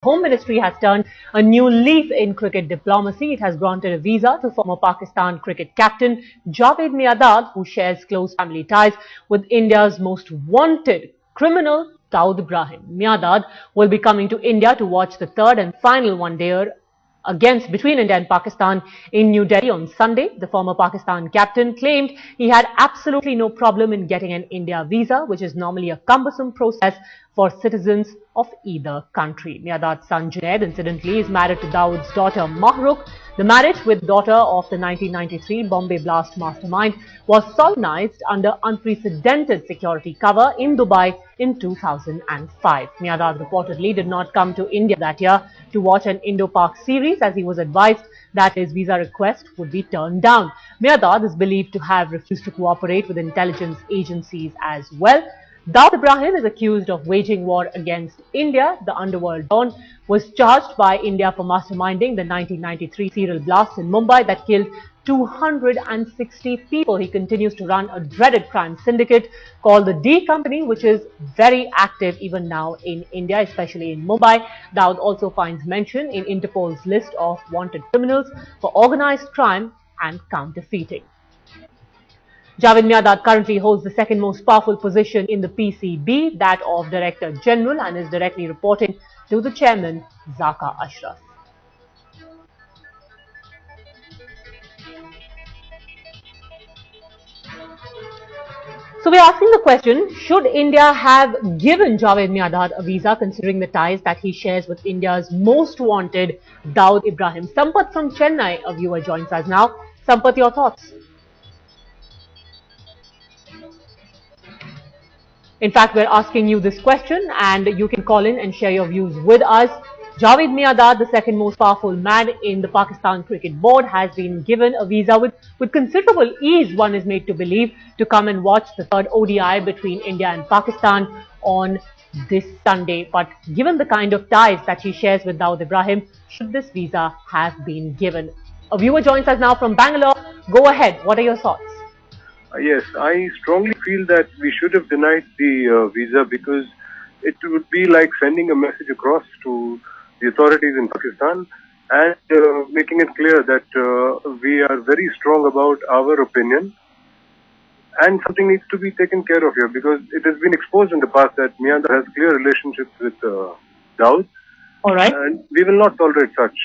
Home Ministry has turned a new leaf in cricket diplomacy. It has granted a visa to former Pakistan cricket captain Javed Miandad, who shares close family ties with India's most wanted criminal Dawood Ibrahim. Miandad will be coming to India to watch the third and final one-dayer between India and Pakistan in New Delhi on Sunday. The former Pakistan captain claimed he had absolutely no problem in getting an India visa, which is normally a cumbersome process for citizens of either country. Miandad's son Junaid, incidentally, is married to Dawood's daughter Mahrukh. The marriage with daughter of the 1993 Bombay blast mastermind was solemnized under unprecedented security cover in Dubai in 2005. Miandad reportedly did not come to India that year to watch an Indo-Pak series, as he was advised that his visa request would be turned down. Miandad is believed to have refused to cooperate with intelligence agencies as well. Dawood Ibrahim is accused of waging war against India. The underworld don was charged by India for masterminding the 1993 serial blast in Mumbai that killed 260 people. He continues to run a dreaded crime syndicate called the D Company, which is very active even now in India, especially in Mumbai. Dawood also finds mention in Interpol's list of wanted criminals for organized crime and counterfeiting. Javed Miandad currently holds the second most powerful position in the PCB, that of Director General, and is directly reporting to the chairman, Zaka Ashraf. So we are asking the question, should India have given Javed Miandad a visa considering the ties that he shares with India's most wanted Dawood Ibrahim? Sampath from Chennai, a viewer, joins us now. Sampath, your thoughts? In fact, we're asking you this question and you can call in and share your views with us. Javed Miandad, the second most powerful man in the Pakistan Cricket Board, has been given a visa with considerable ease, one is made to believe, to come and watch the third ODI between India and Pakistan on this Sunday. But given the kind of ties that he shares with Dawood Ibrahim, should this visa have been given? A viewer joins us now from Bangalore. Go ahead. What are your thoughts? Yes, I strongly feel that we should have denied the visa, because it would be like sending a message across to the authorities in Pakistan and making it clear that we are very strong about our opinion and something needs to be taken care of here, because it has been exposed in the past that Miandad has clear relationships with Dawood. All right. And we will not tolerate such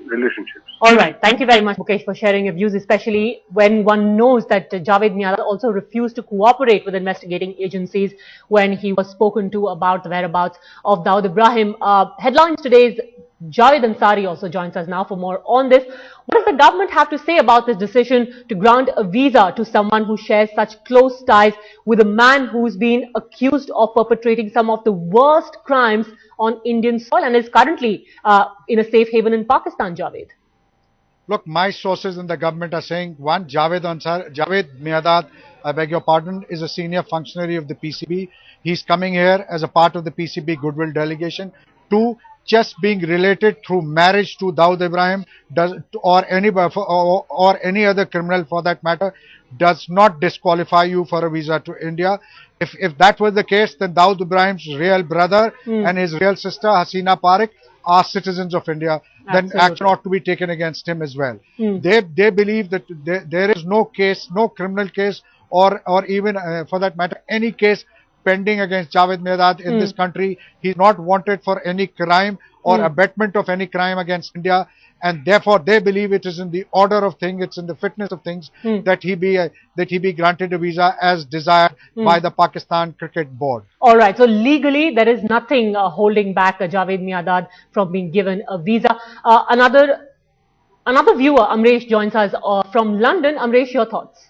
relationships. All right. Thank you very much, Mukesh, for sharing your views, especially when one knows that Javed Miandad also refused to cooperate with investigating agencies when he was spoken to about the whereabouts of Dawood Ibrahim. Headlines today's Javed Ansari also joins us now for more on this. What does the government have to say about this decision to grant a visa to someone who shares such close ties with a man who's been accused of perpetrating some of the worst crimes on Indian soil and is currently in a safe haven in Pakistan, Javed? Look, my sources in the government are saying, one, Javed Miandad, I beg your pardon, is a senior functionary of the PCB. He's coming here as a part of the PCB goodwill delegation. Two, just being related through marriage to Dawood Ibrahim or any other criminal for that matter does not disqualify you for a visa to India. If that was the case, then Dawood Ibrahim's real brother and his real sister Hasina Parekh are citizens of India. Then action ought to be taken against him as well. They believe that there is no case, no criminal case, or even for that matter any case pending against Javed Miandad in this country. He's not wanted for any crime or abetment of any crime against India, and therefore they believe it is in the order of things, it's in the fitness of things that he be granted a visa as desired by the Pakistan Cricket Board. All right, so legally there is nothing holding back Javed Miandad from being given a visa. Another viewer, Amresh, joins us from London. Amresh, your thoughts?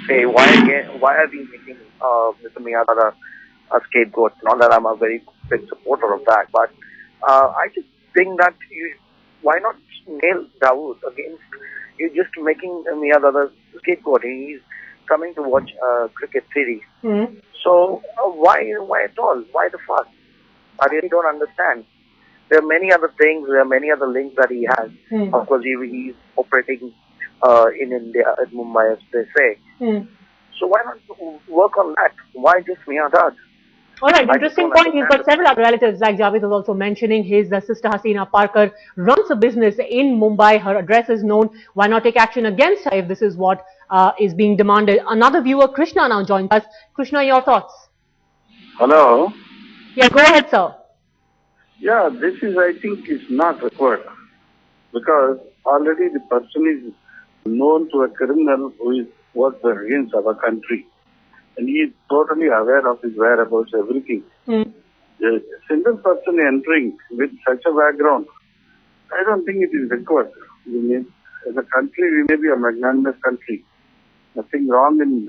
Say why are we making Mr. Miandad a scapegoat? Not that I'm a very big supporter of that, but I just think that why not nail Dawood against you just making Miandad a scapegoat? He's coming to watch a cricket series. So why at all? Why the fuss? I really don't understand. There are many other things. There are many other links that he has. Of course, he's operating in India, at Mumbai, as they say. So why not work on that? Why just Miandad? All right, I just interesting don't point. He's got understand. several other relatives, like Javed was also mentioning. His sister Hasina Parker runs a business in Mumbai. Her address is known. Why not take action against her if this is what is being demanded? Another viewer, Krishna, now joins us. Krishna, your thoughts? Hello. Yeah, go ahead, sir. Yeah, this is, I think, is not required because already the person is known to a criminal who is worked against our country, and he is totally aware of his whereabouts, everything. A single person entering with such a background, I don't think it is required. We may, as a country, we may be a magnanimous country. Nothing wrong in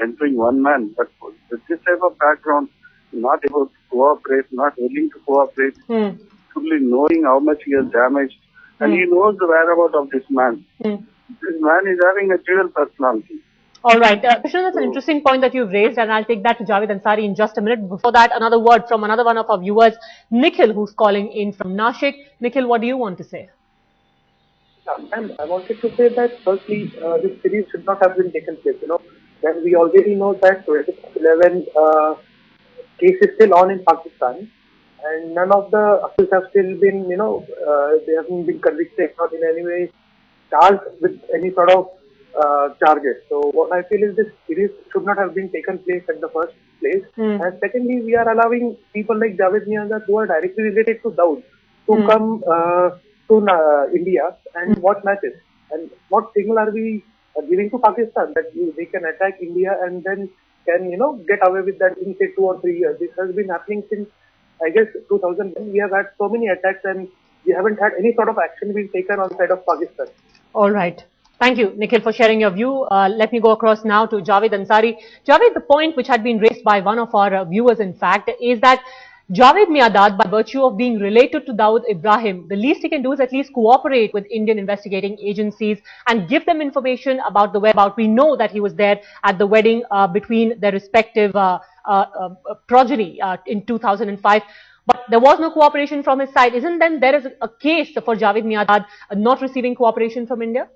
entering one man, but with this type of background, not able to cooperate, not willing to cooperate, fully knowing how much he has damaged, and he knows the whereabouts of this man. This man is having a dual personality. All right. Krishna, that's an interesting point that you've raised, and I'll take that to Javed Ansari in just a minute. Before that, another word from another one of our viewers, Nikhil, who's calling in from Nashik. Nikhil, what do you want to say? And I wanted to say that firstly, this series should not have been taken place. When we already know that 2011 case is still on in Pakistan, and none of the accused have still been, they haven't been convicted, not in any way charged with any sort of charges. So what I feel is this series should not have been taken place at the first place. And secondly, we are allowing people like Javed Miandad who are directly related to Dawood to come to India and watch matches. And what signal are we giving to Pakistan that they can attack India and then can, get away with that in say 2 or 3 years? This has been happening since, I guess, 2010. We have had so many attacks and we haven't had any sort of action being taken on the side of Pakistan. All right. Thank you, Nikhil, for sharing your view. Let me go across now to Javed Ansari. Javed, the point which had been raised by one of our viewers, in fact, is that Javed Miandad, by virtue of being related to Dawood Ibrahim, the least he can do is at least cooperate with Indian investigating agencies and give them information about the whereabouts. We know that he was there at the wedding between their respective progeny in 2005. But there was no cooperation from his side. Isn't then there is a case for Javed Miandad not receiving cooperation from India?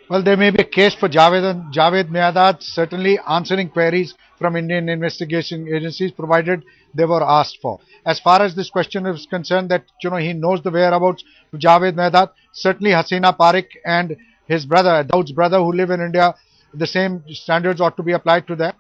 Well, there may be a case for Javed Miandad certainly answering queries from Indian investigation agencies, provided they were asked for. As far as this question is concerned, that he knows the whereabouts to Javed Miandad, certainly Hasina Parikh and his brother, Dawood's brother, who live in India, the same standards ought to be applied to them.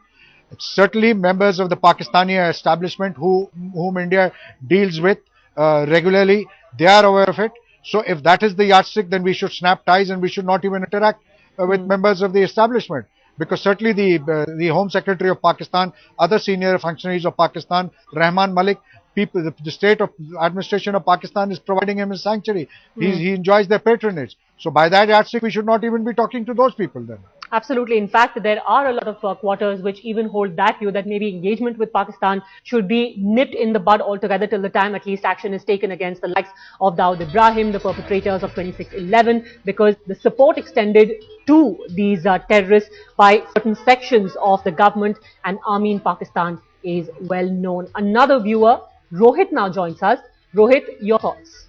Certainly, members of the Pakistani establishment whom India deals with regularly, they are aware of it. So if that is the yardstick, then we should snap ties and we should not even interact with members of the establishment. Because certainly the Home Secretary of Pakistan, other senior functionaries of Pakistan, Rahman Malik, people, the state of administration of Pakistan is providing him a sanctuary. He enjoys their patronage. So by that yardstick, we should not even be talking to those people then. Absolutely. In fact, there are a lot of quarters which even hold that view that maybe engagement with Pakistan should be nipped in the bud altogether till the time at least action is taken against the likes of Dawood Ibrahim, the perpetrators of 2611, because the support extended to these terrorists by certain sections of the government and army in Pakistan is well known. Another viewer, Rohit, now joins us. Rohit, your thoughts?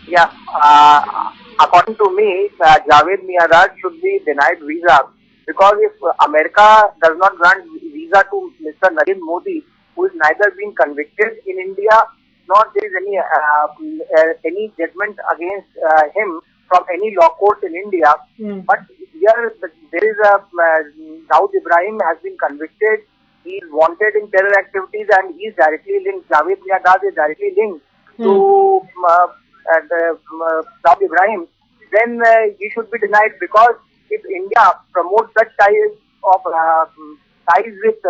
Yeah, according to me, Javed Miandad should be denied visa because if America does not grant visa to Mr. Narendra Modi, who is neither been convicted in India nor there is any judgment against him from any law court in India, but here there is Dawood Ibrahim has been convicted. He is wanted in terror activities and he is directly linked. Javed Miandad is directly linked to Dawood Ibrahim, then he should be denied because if India promotes such ties with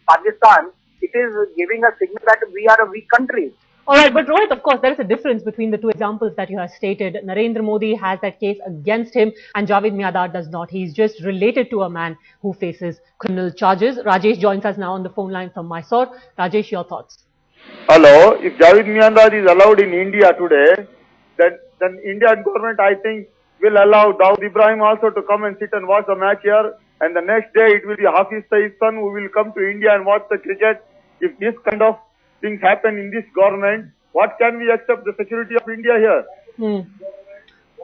Pakistan, it is giving a signal that we are a weak country. All right, but Rohit, of course, there is a difference between the two examples that you have stated. Narendra Modi has that case against him and Javed Miandad does not. He's just related to a man who faces criminal charges. Rajesh joins us now on the phone line from Mysore. Rajesh, your thoughts? Hello, if Javed Miandad is allowed in India today, then Indian government, I think, will allow Dawood Ibrahim also to come and sit and watch the match here. And the next day, it will be Hafiz Saeed's son who will come to India and watch the cricket. If this kind of things happen in this government, what can we accept the security of India here?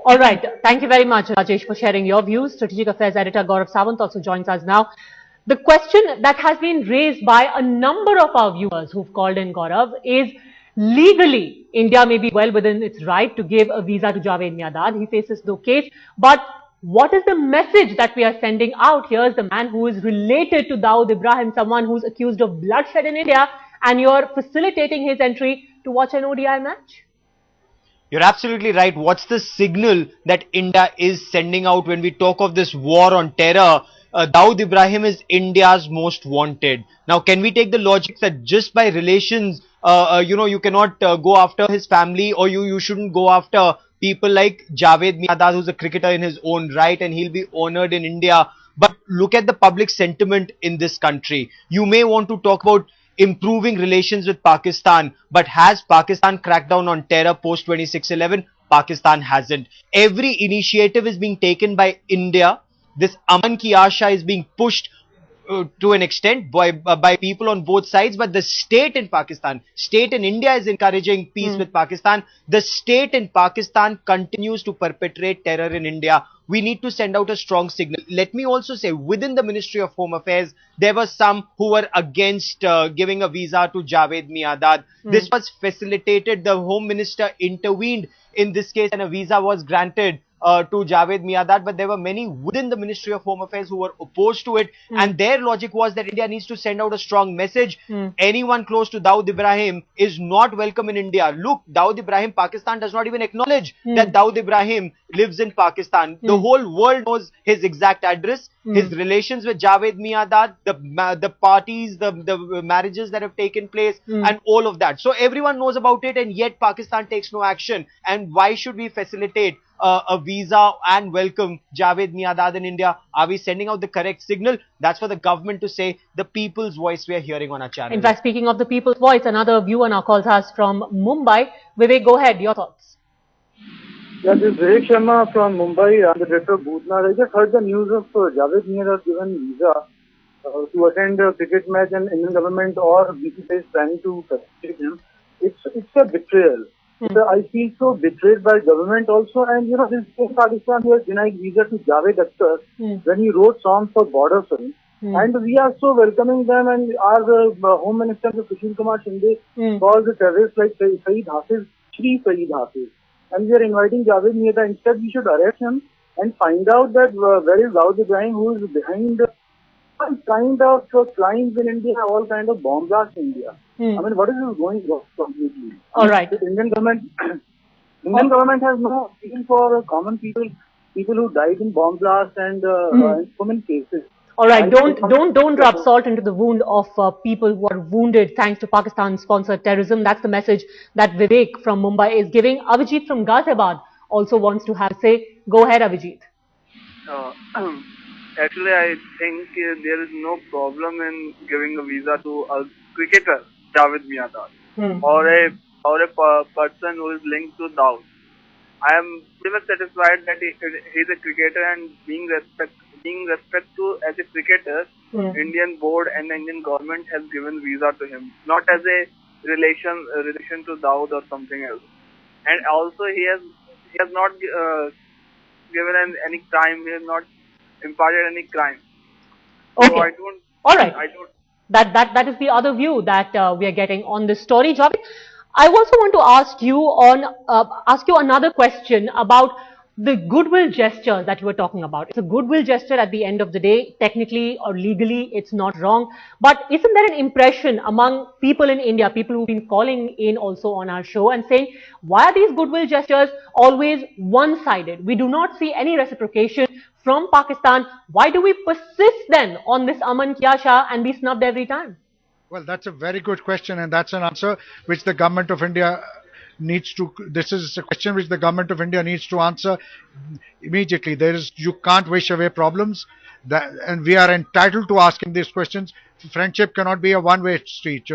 All right. Thank you very much, Rajesh, for sharing your views. Strategic Affairs Editor Gaurav Sawant also joins us now. The question that has been raised by a number of our viewers who've called in, Gaurav, is legally India may be well within its right to give a visa to Javed Miandad. He faces no case. But what is the message that we are sending out? Here's the man who is related to Dawood Ibrahim, someone who's accused of bloodshed in India, and you're facilitating his entry to watch an ODI match? You're absolutely right. What's the signal that India is sending out when we talk of this war on terror? Dawood Ibrahim is India's most wanted. Now, can we take the logic that just by relations, you cannot go after his family, or you shouldn't go after people like Javed Miandad, who's a cricketer in his own right, and he'll be honored in India. But look at the public sentiment in this country. You may want to talk about improving relations with Pakistan, but has Pakistan cracked down on terror post 26/11? Pakistan hasn't. Every initiative is being taken by India. This Aman Ki Asha is being pushed to an extent by people on both sides, but the state in Pakistan, state in India is encouraging peace with Pakistan. The state in Pakistan continues to perpetrate terror in India. We need to send out a strong signal. Let me also say, within the Ministry of Home Affairs, there were some who were against giving a visa to Javed Miandad. This was facilitated. The Home Minister intervened in this case and a visa was granted to Javed Miandad, but there were many within the Ministry of Home Affairs who were opposed to it, and their logic was that India needs to send out a strong message. Anyone close to Dawood Ibrahim is not welcome in India. Look, Dawood Ibrahim, Pakistan does not even acknowledge that Dawood Ibrahim lives in Pakistan. The whole world knows his exact address, his relations with Javed Miandad, the parties, the marriages that have taken place, and all of that. So everyone knows about it, and yet Pakistan takes no action. And why should we facilitate a visa and welcome Javed Miandad in India? Are we sending out the correct signal? That's for the government to say. The people's voice we are hearing on our channel. In fact, speaking of the people's voice, another viewer now calls us from Mumbai. Vivek, go ahead. Your thoughts? Yeah, this is Vivek Sharma from Mumbai. I'm the director of Bhootnath. I just heard the news of Javed Miandad given visa to attend a cricket match, and Indian government or BCCI is planning to facilitate him. It's a betrayal. So I feel so betrayed by government also, and this is Pakistan who has denied visa to Javed Akhtar when he wrote songs for border films, and we are so welcoming them, and our Home Minister Sushil Kumar Shinde calls the terrorists like Saeed Hafiz, Shri Saeed Hafiz, and we are inviting Javed Miandad. Instead, we should arrest him and find out that where is Dawood Ibrahim, who is behind all kind of crimes in India, all kind of bomb blasts in India. I mean, what is this going on completely? All right. The Indian government has no feeling for common people who died in bomb blasts and so many cases. All right, don't rub salt into the wound of people who are wounded thanks to Pakistan-sponsored terrorism. That's the message that Vivek from Mumbai is giving. Avijit from Ghaziabad also wants to have say. Go ahead, Avijit. Actually, I think there is no problem in giving a visa to a cricketer, Javed Miandad, or a person who is linked to Dawood. I am pretty much satisfied that he is a cricketer, and being respectful as a cricketer, Indian board and the Indian government has given visa to him, not as a relation to Dawood or something else. And also he has not given any crime. He has not imparted any crime. Okay. So I don't. All right. I don't. That is the other view that we are getting on this story, Javed. I also want to ask you another question about the goodwill gesture that you were talking about. It's a goodwill gesture at the end of the day. Technically or legally, it's not wrong. But isn't there an impression among people in India, people who've been calling in also on our show and saying, why are these goodwill gestures always one-sided? We do not see any reciprocation from Pakistan. Why do we persist then on this Aman Ki Asha and be snubbed every time? Well, that's a very good question, and that's an answer which the government of India needs to. This is a question which the government of India needs to answer immediately. You can't wish away problems, and we are entitled to asking these questions. Friendship cannot be a one-way street.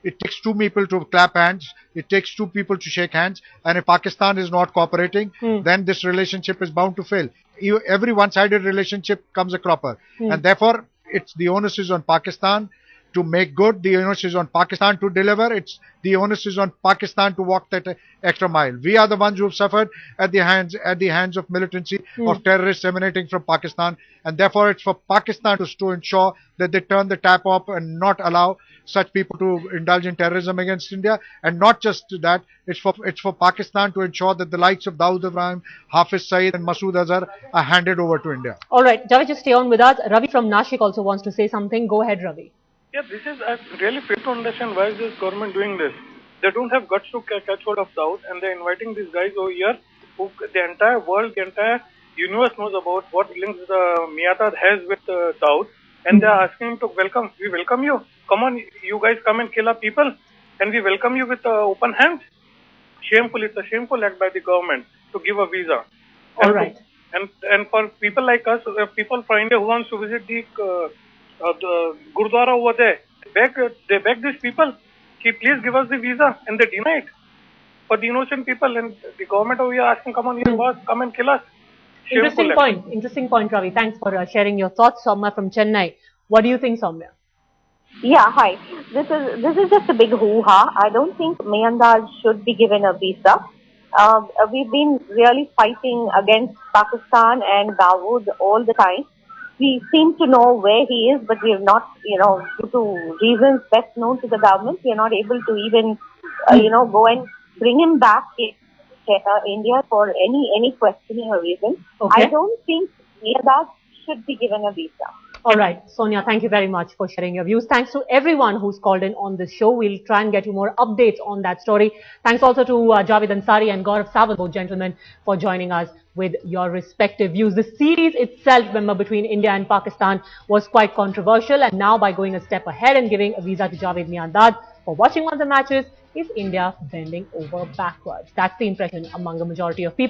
It takes two people to clap hands. It takes two people to shake hands. And if Pakistan is not cooperating, then this relationship is bound to fail. Every one-sided relationship comes a cropper, and therefore the onus is on Pakistan to make good. The onus is on Pakistan to deliver. The onus is on Pakistan to walk that extra mile. We are the ones who have suffered at the hands of militancy of terrorists emanating from Pakistan, and therefore it's for Pakistan to ensure that they turn the tap off and not allow such people to indulge in terrorism against India. And not just that, it's for Pakistan to ensure that the likes of Dawood Ibrahim, Hafiz Saeed and Masood Azhar are handed over to India. All right, Javed, just stay on with us. Ravi from Nashik also wants to say something. Go ahead, Ravi. Yeah, I really fail to understand why is this government doing this. They don't have guts to catch hold of Dawood, and they're inviting these guys over here who the entire world, the entire universe knows about what links Miandad has with Dawood, and they're asking him to welcome. We welcome you. Come on, you guys come and kill our people, and we welcome you with open hands. Shameful, it's a shameful act by the government to give a visa. All right. And for people like us, people from India who wants to visit the Gurdwara over there, they beg these people, please give us the visa, and they deny it. For the innocent people, and the government over here asking, come on, you boss, come and kill us. Interesting point, Ravi. Thanks for sharing your thoughts. Soumya from Chennai. What do you think, Soumya? Yeah, hi. This is just a big hoo-ha. I don't think Miandad should be given a visa. We've been really fighting against Pakistan and Dawood all the time. We seem to know where he is, but we have not, due to reasons best known to the government, we are not able to even, go and bring him back in India for any questioning or reason. Okay. I don't think Miandad should be given a visa. All right, Sonia, thank you very much for sharing your views. Thanks to everyone who's called in on this show. We'll try and get you more updates on that story. Thanks also to Javed Ansari and Gaurav Sawant, both gentlemen, for joining us with your respective views. The series itself, remember, between India and Pakistan was quite controversial. And now, by going a step ahead and giving a visa to Javed Miandad for watching one of the matches, is India bending over backwards? That's the impression among the majority of people.